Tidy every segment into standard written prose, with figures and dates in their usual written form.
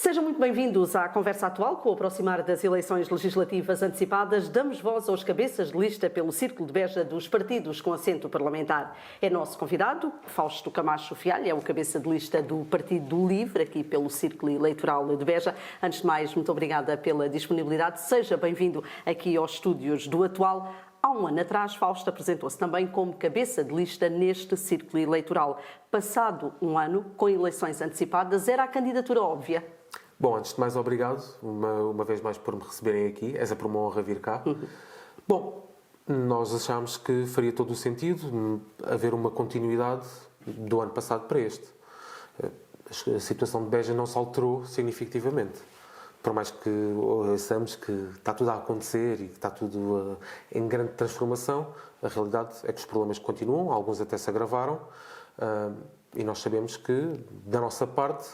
Sejam muito bem-vindos à Conversa Atual. Com o aproximar das eleições legislativas antecipadas, damos voz aos cabeças de lista pelo Círculo de Beja dos partidos com assento parlamentar. É nosso convidado, Fausto Camacho Fialho, é o cabeça de lista do Partido Livre, aqui pelo Círculo Eleitoral de Beja. Antes de mais, muito obrigada pela disponibilidade. Seja bem-vindo aqui aos estúdios do Atual. Há um ano atrás, Fausto apresentou-se também como cabeça de lista neste círculo eleitoral. Passado um ano, com eleições antecipadas, era a candidatura óbvia? Bom, antes de mais, obrigado uma vez mais por me receberem aqui. É sempre uma honra vir cá. Bom, nós achámos que faria todo o sentido haver uma continuidade do ano passado para este. A situação de Beja não se alterou significativamente. Por mais que ouçamos que está tudo a acontecer e que está tudo em grande transformação, a realidade é que os problemas continuam, alguns até se agravaram, e nós sabemos que, da nossa parte,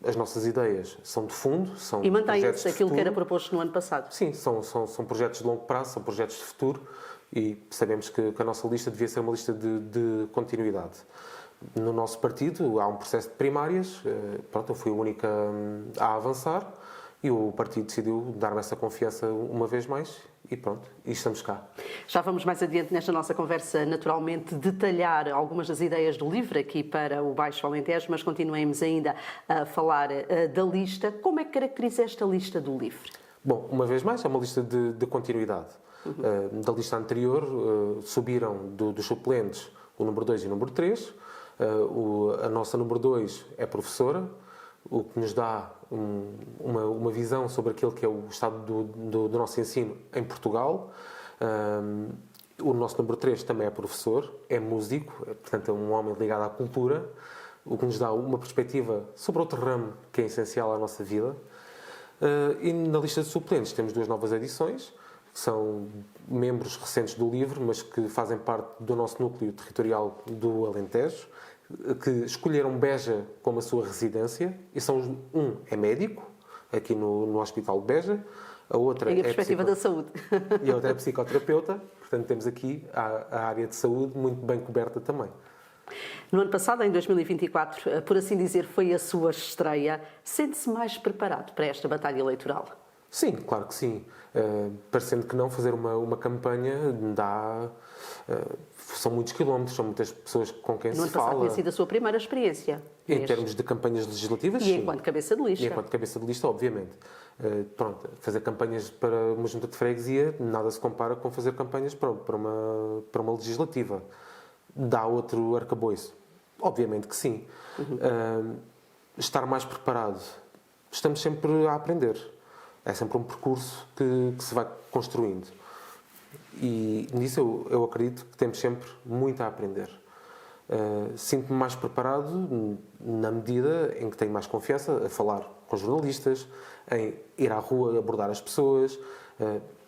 as nossas ideias são de fundo, são e mantém-se aquilo futuro. Que era proposto no ano passado. Sim, são projetos de longo prazo, são projetos de futuro, e sabemos que a nossa lista devia ser uma lista de continuidade. No nosso partido há um processo de primárias, pronto, eu fui a única a avançar, e o partido decidiu dar-me essa confiança uma vez mais e pronto, e estamos cá. Já vamos mais adiante nesta nossa conversa, naturalmente, detalhar algumas das ideias do LIVRE aqui para o Baixo Alentejo, mas continuemos ainda a falar da lista. Como é que caracteriza esta lista do LIVRE? Bom, uma vez mais, é uma lista de continuidade. Da lista anterior subiram dos suplentes o número 2 e o número 3. A nossa número 2 é professora, o que nos dá uma visão sobre aquilo que é o estado do nosso ensino em Portugal. O nosso número 3 também é professor, é músico, portanto é um homem ligado à cultura, o que nos dá uma perspectiva sobre outro ramo que é essencial à nossa vida. E na lista de suplentes temos duas novas adições, que são membros recentes do LIVRE, mas que fazem parte do nosso núcleo territorial do Alentejo, que escolheram Beja como a sua residência, e são um é médico, aqui no Hospital de Beja, a outra é a perspectiva da saúde. E a outra é psicoterapeuta, portanto temos aqui a área de saúde muito bem coberta também. No ano passado, em 2024, por assim dizer, foi a sua estreia. Sente-se mais preparado para esta batalha eleitoral? Sim, claro que sim. Parecendo que não, fazer uma campanha dá... são muitos quilómetros, são muitas pessoas com quem se fala. No ano passado tinha sido a sua primeira experiência. Em termos de campanhas legislativas, sim. E enquanto cabeça de lista. E enquanto cabeça de lista, obviamente. Pronto, fazer campanhas para uma junta de freguesia nada se compara com fazer campanhas para uma legislativa. Dá outro arcabouço? Obviamente que sim. Estar mais preparado. Estamos sempre a aprender. É sempre um percurso que se vai construindo. E nisso eu acredito que temos sempre muito a aprender. Sinto-me mais preparado na medida em que tenho mais confiança a falar com jornalistas, em ir à rua abordar as pessoas,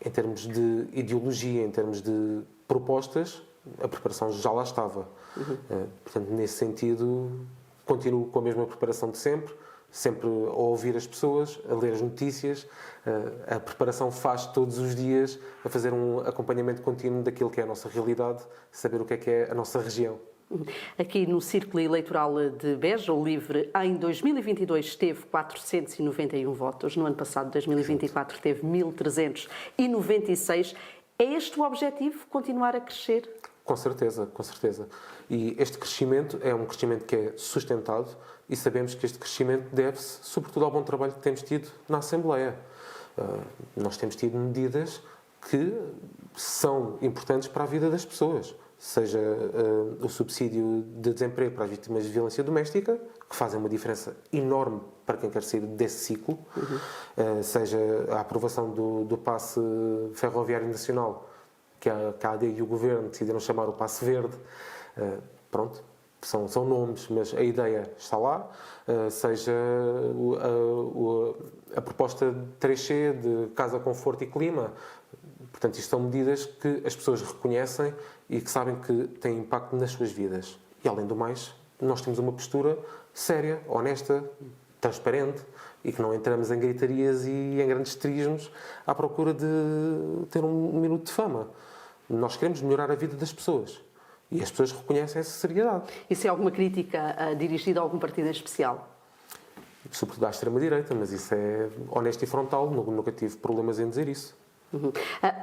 em termos de ideologia, em termos de propostas, a preparação já lá estava. Portanto, nesse sentido, continuo com a mesma preparação de sempre a ouvir as pessoas, a ler as notícias. A preparação faz todos os dias a fazer um acompanhamento contínuo daquilo que é a nossa realidade, saber o que é a nossa região. Aqui no Círculo Eleitoral de Beja, o LIVRE, em 2022 teve 491 votos. No ano passado, 2024, teve 1.396. É este o objetivo? Continuar a crescer? Com certeza, com certeza. E este crescimento é um crescimento que é sustentado e sabemos que este crescimento deve-se, sobretudo, ao bom trabalho que temos tido na Assembleia. Nós temos tido medidas que são importantes para a vida das pessoas. Seja o subsídio de desemprego para as vítimas de violência doméstica, que fazem uma diferença enorme para quem quer sair desse ciclo, seja a aprovação do passe ferroviário nacional, que a AD e o Governo decidiram chamar o passe verde. Pronto, são nomes, mas a ideia está lá, seja a proposta de 3C, de Casa, Conforto e Clima. Portanto, isto são medidas que as pessoas reconhecem e que sabem que têm impacto nas suas vidas. E, além do mais, nós temos uma postura séria, honesta, transparente e que não entramos em gritarias e em grandes trismos à procura de ter um minuto de fama. Nós queremos melhorar a vida das pessoas. E as pessoas reconhecem essa seriedade. Isso é alguma crítica dirigida a algum partido em especial? sobretudo à extrema-direita, mas isso é honesto e frontal, nunca tive problemas em dizer isso.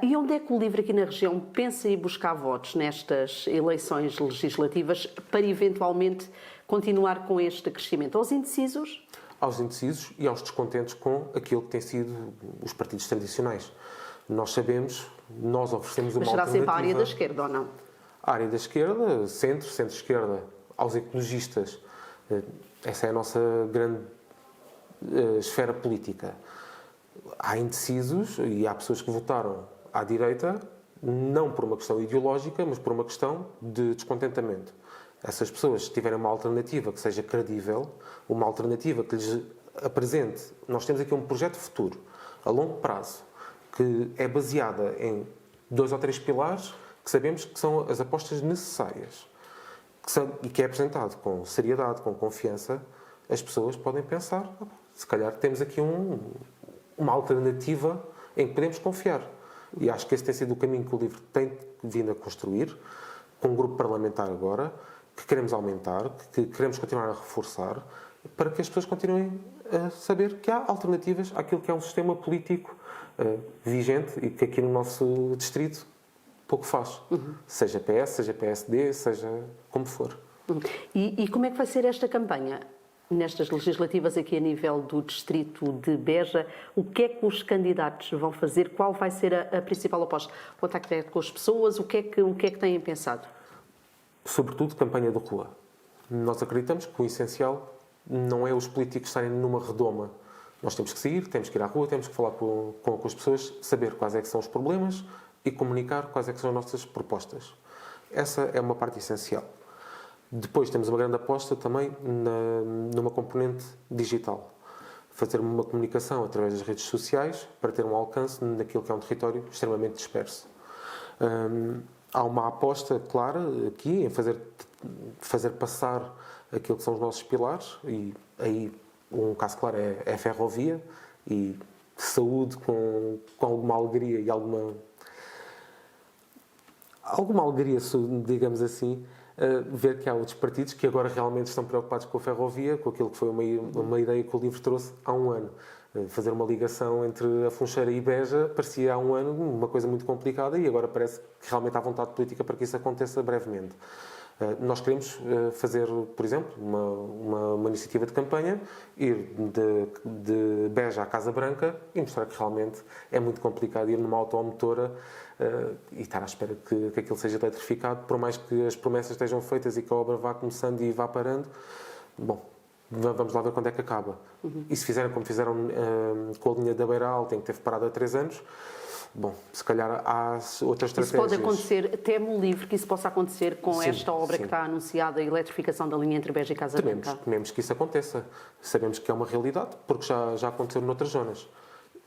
E onde é que o LIVRE aqui na região pensa em buscar votos nestas eleições legislativas para eventualmente continuar com este crescimento? Aos indecisos? Aos indecisos e aos descontentes com aquilo que têm sido os partidos tradicionais. Nós sabemos, nós oferecemos uma Mas será alternativa... sempre a área da esquerda ou não? A área da esquerda, centro-esquerda, aos ecologistas. Essa é a nossa grande esfera política. Há indecisos e há pessoas que votaram à direita, não por uma questão ideológica, mas por uma questão de descontentamento. Essas pessoas, se tiverem uma alternativa que seja credível, uma alternativa que lhes apresente... Nós temos aqui um projeto futuro, a longo prazo, que é baseada em 2 ou 3 pilares que sabemos que são as apostas necessárias e que é apresentado com seriedade, com confiança. As pessoas podem pensar, se calhar temos aqui uma alternativa em que podemos confiar. E acho que esse tem sido o caminho que o LIVRE tem vindo a construir, com um grupo parlamentar agora, que queremos aumentar, que queremos continuar a reforçar, para que as pessoas continuem a saber que há alternativas àquilo que é um sistema político vigente e que aqui no nosso distrito pouco faz. Seja PS, seja PSD, seja como for. E como é que vai ser esta campanha? Nestas legislativas aqui a nível do distrito de Beja, o que é que os candidatos vão fazer? Qual vai ser a principal aposta? Contacto direto com as pessoas? O que é que têm pensado? Sobretudo, campanha de rua. Nós acreditamos que o essencial não é os políticos estarem numa redoma. Nós temos que sair, temos que ir à rua, temos que falar com as pessoas, saber quais é que são os problemas e comunicar quais é que são as nossas propostas. Essa é uma parte essencial. Depois temos uma grande aposta também numa componente digital. Fazer uma comunicação através das redes sociais para ter um alcance naquilo que é um território extremamente disperso. Há uma aposta clara aqui em fazer passar aquilo que são os nossos pilares e aí um caso claro é a ferrovia e saúde com alguma alegria e alguma alegria, digamos assim, ver que há outros partidos que agora realmente estão preocupados com a ferrovia, com aquilo que foi uma ideia que o LIVRE trouxe há um ano. Fazer uma ligação entre a Funcheira e Beja parecia há um ano uma coisa muito complicada e agora parece que realmente há vontade política para que isso aconteça brevemente. Nós queremos fazer, por exemplo, uma iniciativa de campanha, ir de Beja à Casa Branca e mostrar que realmente é muito complicado ir numa automotora e estar à espera que aquilo seja eletrificado, por mais que as promessas estejam feitas e que a obra vá começando e vá parando. Bom, vamos lá ver quando é que acaba. E se fizerem como fizeram com a linha da Beira Alta, em que teve parado há 3 anos, bom, se calhar há outras estratégias. Isso pode acontecer, teme o LIVRE que isso possa acontecer com Sim, esta obra que está anunciada, a eletrificação da linha entre Beja e Casa Branca? Tememos que isso aconteça. Sabemos que é uma realidade, porque já aconteceu noutras zonas.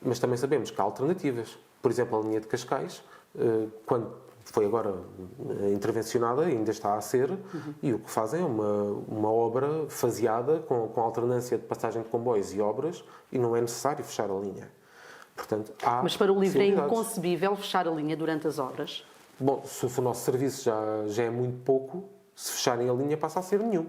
Mas também sabemos que há alternativas. Por exemplo, a linha de Cascais, quando foi agora intervencionada, ainda está a ser, e o que fazem é uma obra faseada com alternância de passagem de comboios e obras, e não é necessário fechar a linha. Portanto, mas para o LIVRE é inconcebível fechar a linha durante as obras? Bom, se o nosso serviço já é muito pouco, se fecharem a linha passa a ser nenhum.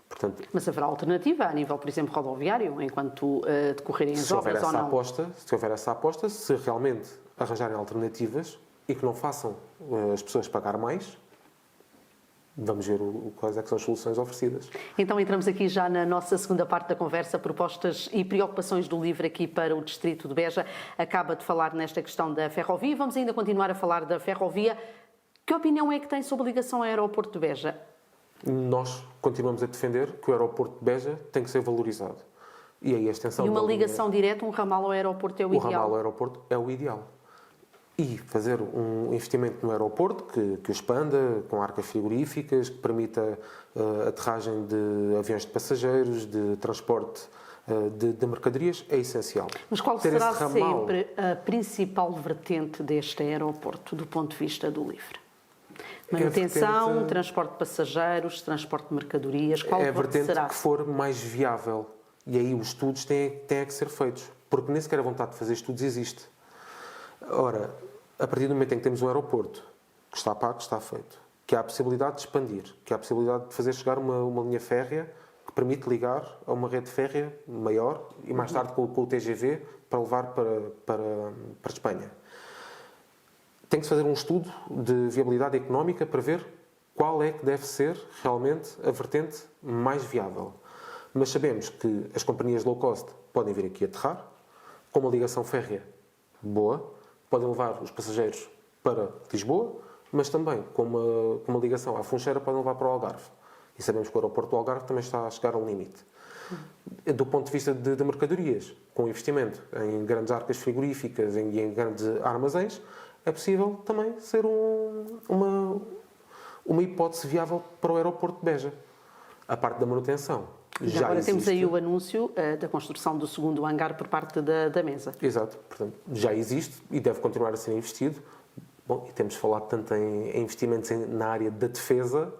Portanto, mas haverá alternativa a nível, por exemplo, rodoviário, enquanto decorrerem as obras ou não? Se houver essa aposta, se realmente arranjarem alternativas e que não façam as pessoas pagar mais, vamos ver quais é que são as soluções oferecidas. Então entramos aqui já na nossa segunda parte da conversa, propostas e preocupações do LIVRE aqui para o distrito de Beja. Acaba de falar nesta questão da ferrovia. Vamos ainda continuar a falar da ferrovia. Que opinião é que tem sobre a ligação ao aeroporto de Beja? Nós continuamos a defender que o aeroporto de Beja tem que ser valorizado. E aí a extensão... E uma ligação direta, um ramal ao aeroporto é o ideal? O ramal ao aeroporto é o ideal. E fazer um investimento no aeroporto que o expanda, com arcas frigoríficas, que permita a aterragem de aviões de passageiros, de transporte de mercadorias, é essencial. Mas qual será sempre a principal vertente deste aeroporto, do ponto de vista do LIVRE? Manutenção, transporte de passageiros, transporte de mercadorias, qual será? É a vertente que for mais viável. E aí os estudos têm que ser feitos. Porque nem sequer a vontade de fazer estudos existe. Ora, a partir do momento em que temos um aeroporto que está pago, que está feito, que há a possibilidade de expandir, que há a possibilidade de fazer chegar uma linha férrea que permite ligar a uma rede férrea maior e mais tarde com o TGV para levar para Espanha. Tem que se fazer um estudo de viabilidade económica para ver qual é que deve ser realmente a vertente mais viável. Mas sabemos que as companhias low cost podem vir aqui aterrar, com uma ligação férrea boa, podem levar os passageiros para Lisboa, mas também com uma ligação à Funcheira podem levar para o Algarve. E sabemos que o aeroporto do Algarve também está a chegar ao limite. Do ponto de vista de mercadorias, com investimento em grandes arcas frigoríficas e em grandes armazéns, é possível também ser uma hipótese viável para o aeroporto de Beja. A parte da manutenção já agora existe. temos aí o anúncio da construção do segundo hangar por parte da Mesa. Exato. Portanto, já existe e deve continuar a ser investido. Bom, e temos falado tanto em investimentos na área da defesa,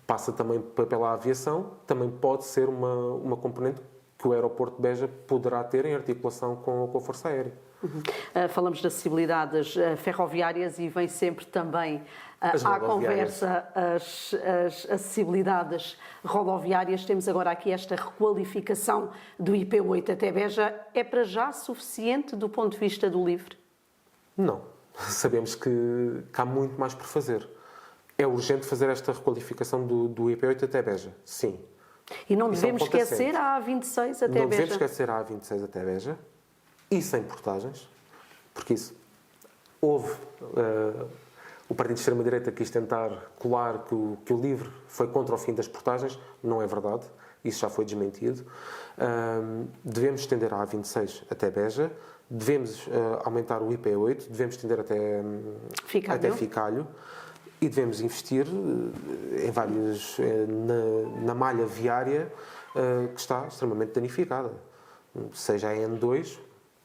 passa também pela aviação, também pode ser uma componente que o aeroporto de Beja poderá ter em articulação com a Força Aérea. Falamos de acessibilidades ferroviárias e vem sempre também à conversa as acessibilidades rodoviárias. Temos agora aqui esta requalificação do IP8 até Beja. É para já suficiente do ponto de vista do LIVRE? Não. Sabemos que há muito mais por fazer. É urgente fazer esta requalificação do IP8 até Beja, sim. E não devemos esquecer a A26 até Beja? Não devemos esquecer a A26 até Beja. E sem portagens, porque isso houve. O Partido de Extrema-Direita quis tentar colar que o LIVRE foi contra o fim das portagens. Não é verdade, isso já foi desmentido. Devemos estender a A26 até Beja, devemos aumentar o IP8, devemos estender até Ficalho e devemos investir em vários, na malha viária que está extremamente danificada. Seja a N2,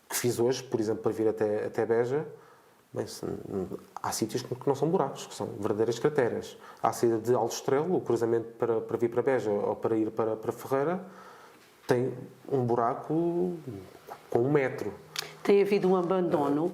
que fiz hoje, por exemplo, para vir até Beja, mas há sítios que não são buracos, que são verdadeiras crateras. À saída de Aljustrel, o cruzamento para vir para Beja ou para ir para Ferreira, tem um buraco com 1 metro. Tem havido um abandono,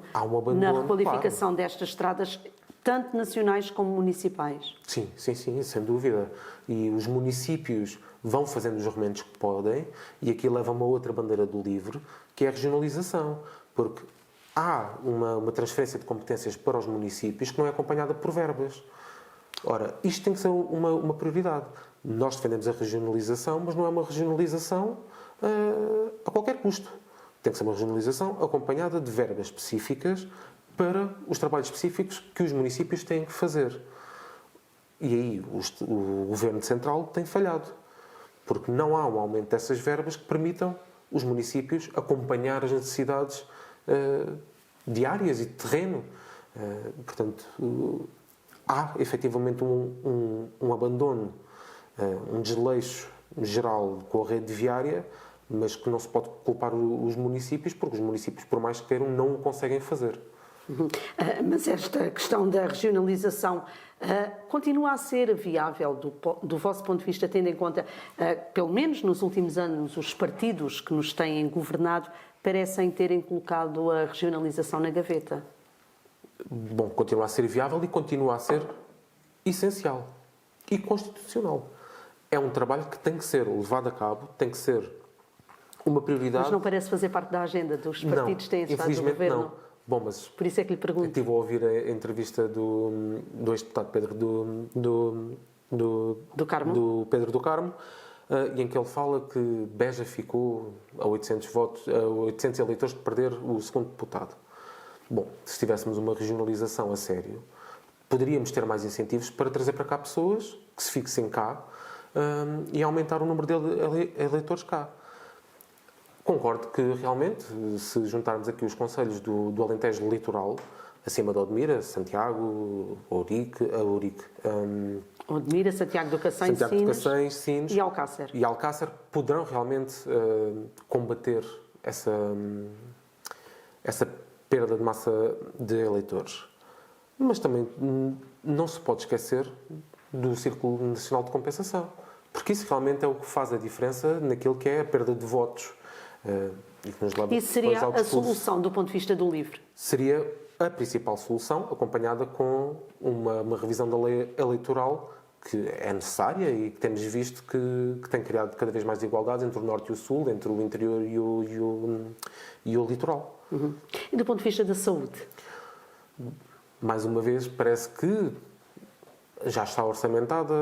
na requalificação, claro, destas estradas, tanto nacionais como municipais. Sim, sem dúvida. E os municípios vão fazendo os remendos que podem, e aqui leva uma outra bandeira do LIVRE, que é a regionalização, porque há uma transferência de competências para os municípios que não é acompanhada por verbas. Ora, isto tem que ser uma prioridade. Nós defendemos a regionalização, mas não é uma regionalização a qualquer custo. Tem que ser uma regionalização acompanhada de verbas específicas para os trabalhos específicos que os municípios têm que fazer. E aí o Governo Central tem falhado, porque não há um aumento dessas verbas que permitam os municípios acompanhar as necessidades diárias e de terreno. Portanto, há efetivamente um abandono, um desleixo geral com a rede viária, mas que não se pode culpar os municípios, porque os municípios, por mais que queiram, não o conseguem fazer. Mas esta questão da regionalização continua a ser viável do vosso ponto de vista, tendo em conta, pelo menos nos últimos anos, os partidos que nos têm governado parecem terem colocado a regionalização na gaveta? Bom, continua a ser viável e continua a ser essencial e constitucional. É um trabalho que tem que ser levado a cabo, tem que ser uma prioridade. Mas não parece fazer parte da agenda dos partidos que têm estado no governo? Não. Bom, mas por isso é que lhe pergunto. Eu estive a ouvir a entrevista do ex-deputado Pedro do Carmo, e em que ele fala que Beja ficou a 800 eleitores de perder o segundo deputado. Bom, se tivéssemos uma regionalização a sério, poderíamos ter mais incentivos para trazer para cá pessoas que se fixem cá e aumentar o número de eleitores cá. Concordo que, realmente, se juntarmos aqui os concelhos do Alentejo Litoral, acima de Odmira, Santiago, Odmira, Santiago do Cacém, Sines e Alcácer poderão realmente combater essa perda de massa de eleitores. Mas também não se pode esquecer do Círculo Nacional de Compensação, porque isso realmente é o que faz a diferença naquilo que é a perda de votos. Isso seria a solução do ponto de vista do LIVRE? Seria a principal solução, acompanhada com uma revisão da lei eleitoral que é necessária e que temos visto que tem criado cada vez mais desigualdades entre o norte e o sul, entre o interior e o litoral. E do ponto de vista da saúde? Mais uma vez, parece que já está orçamentada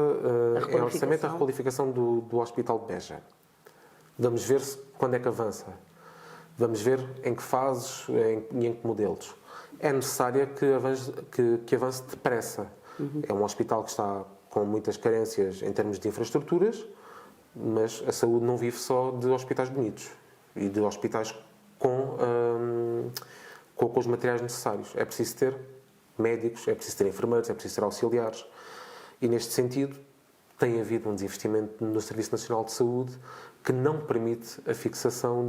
em orçamento a requalificação do Hospital de Beja. Vamos ver quando é que avança. Vamos ver em que fases e em que modelos. É necessário que avance depressa. É um hospital que está com muitas carências em termos de infraestruturas, mas a saúde não vive só de hospitais bonitos e de hospitais com os materiais necessários. É preciso ter médicos, é preciso ter enfermeiros, é preciso ter auxiliares. E, neste sentido, tem havido um desinvestimento no Serviço Nacional de Saúde que não permite a fixação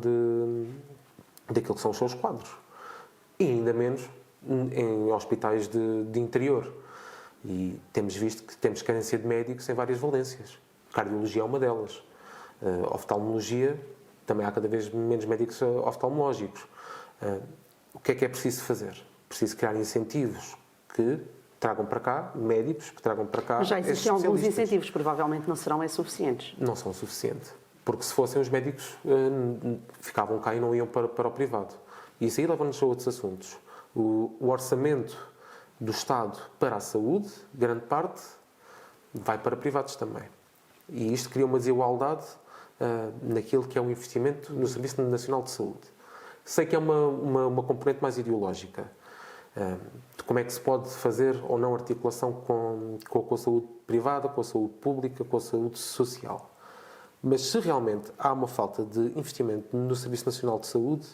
daquilo que são os seus quadros. E ainda menos em hospitais de interior. E temos visto que temos carência de médicos em várias valências. Cardiologia é uma delas. Oftalmologia, também há cada vez menos médicos oftalmológicos. O que é preciso fazer? Preciso criar incentivos que tragam para cá médicos, que tragam para cá. Mas já existem alguns incentivos, provavelmente não serão suficientes. Não são suficientes. Porque se fossem os médicos, ficavam cá e não iam para o privado. E isso aí leva-nos a outros assuntos. O orçamento do Estado para a saúde, grande parte, vai para privados também. E isto cria uma desigualdade naquilo que é o investimento no Serviço Nacional de Saúde. Sei que é uma componente mais ideológica, de como é que se pode fazer ou não articulação com a saúde privada, com a saúde pública, com a saúde social. Mas se realmente há uma falta de investimento no Serviço Nacional de Saúde,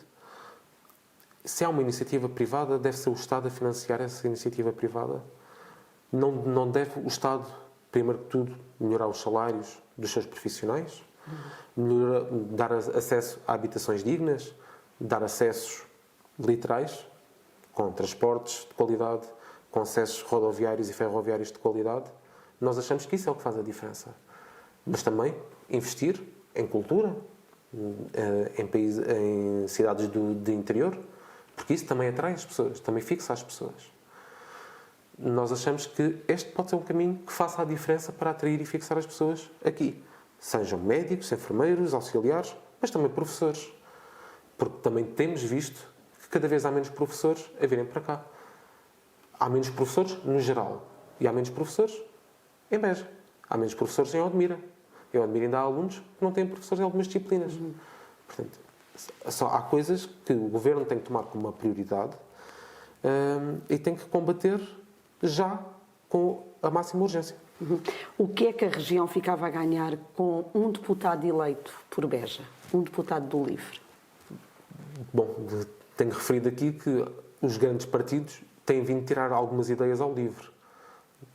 se há uma iniciativa privada, deve ser o Estado a financiar essa iniciativa privada. Não deve o Estado, primeiro que tudo, melhorar os salários dos seus profissionais, dar acesso a habitações dignas, dar acessos literais, com transportes de qualidade, com acessos rodoviários e ferroviários de qualidade. Nós achamos que isso é o que faz a diferença. Mas também investir em cultura, em cidades de interior, porque isso também atrai as pessoas, também fixa as pessoas. Nós achamos que este pode ser um caminho que faça a diferença para atrair e fixar as pessoas aqui. Sejam médicos, enfermeiros, auxiliares, mas também professores. Porque também temos visto que cada vez há menos professores a virem para cá. Há menos professores no geral. E há menos professores em Beja. Há menos professores em Odmira. Em Odmira ainda há alunos que não têm professores em algumas disciplinas. Portanto, há coisas que o Governo tem que tomar como uma prioridade e tem que combater já com a máxima urgência. O que é que a região ficava a ganhar com um deputado eleito por Beja? Um deputado do LIVRE? Bom, tenho referido aqui que os grandes partidos têm vindo tirar algumas ideias ao LIVRE.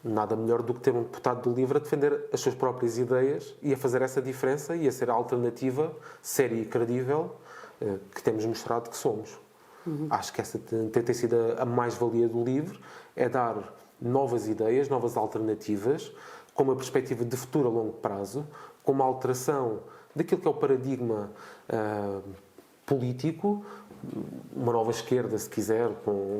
Nada melhor do que ter um deputado do LIVRE a defender as suas próprias ideias e a fazer essa diferença e a ser a alternativa séria e credível que temos mostrado que somos. Acho que essa tem sido a mais-valia do LIVRE, é dar novas ideias, novas alternativas, com uma perspectiva de futuro a longo prazo, com uma alteração daquilo que é o paradigma político, uma nova esquerda, se quiser,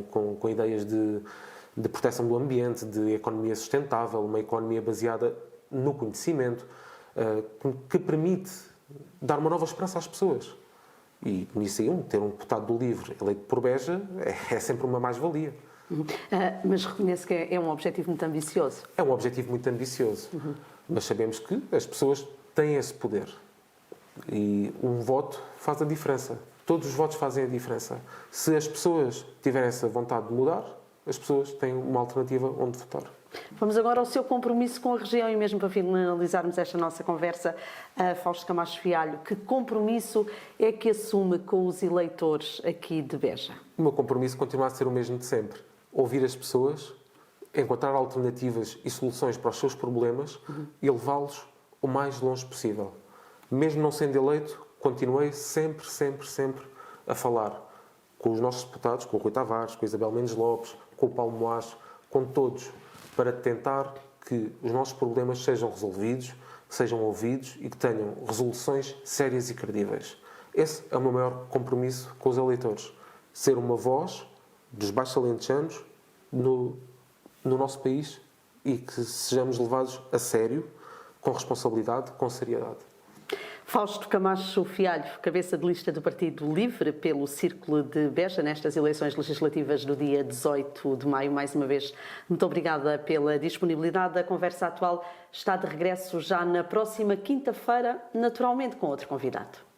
com ideias de proteção do ambiente, de economia sustentável, uma economia baseada no conhecimento, que permite dar uma nova esperança às pessoas. E nisso aí, ter um deputado do LIVRE eleito por Beja é sempre uma mais-valia. Mas reconheço que é um objetivo muito ambicioso. É um objetivo muito ambicioso. Mas sabemos que as pessoas têm esse poder. E um voto faz a diferença. Todos os votos fazem a diferença. Se as pessoas tiverem essa vontade de mudar, as pessoas têm uma alternativa onde votar. Vamos agora ao seu compromisso com a região e mesmo para finalizarmos esta nossa conversa, Fausto Camacho Fialho, que compromisso é que assume com os eleitores aqui de Beja? O meu compromisso continua a ser o mesmo de sempre. Ouvir as pessoas, encontrar alternativas e soluções para os seus problemas e levá-los o mais longe possível. Mesmo não sendo eleito, continuei sempre a falar com os nossos deputados, com o Rui Tavares, com a Isabel Mendes Lopes, com o Paulo Moares, com todos, para tentar que os nossos problemas sejam resolvidos, que sejam ouvidos e que tenham resoluções sérias e credíveis. Esse é o meu maior compromisso com os eleitores. Ser uma voz dos baixos alentejanos no nosso país e que sejamos levados a sério, com responsabilidade, com seriedade. Fausto Camacho Fialho, cabeça de lista do Partido Livre pelo Círculo de Beja nestas eleições legislativas do dia 18 de maio. Mais uma vez, muito obrigada pela disponibilidade. A Conversa Atual está de regresso já na próxima quinta-feira, naturalmente com outro convidado.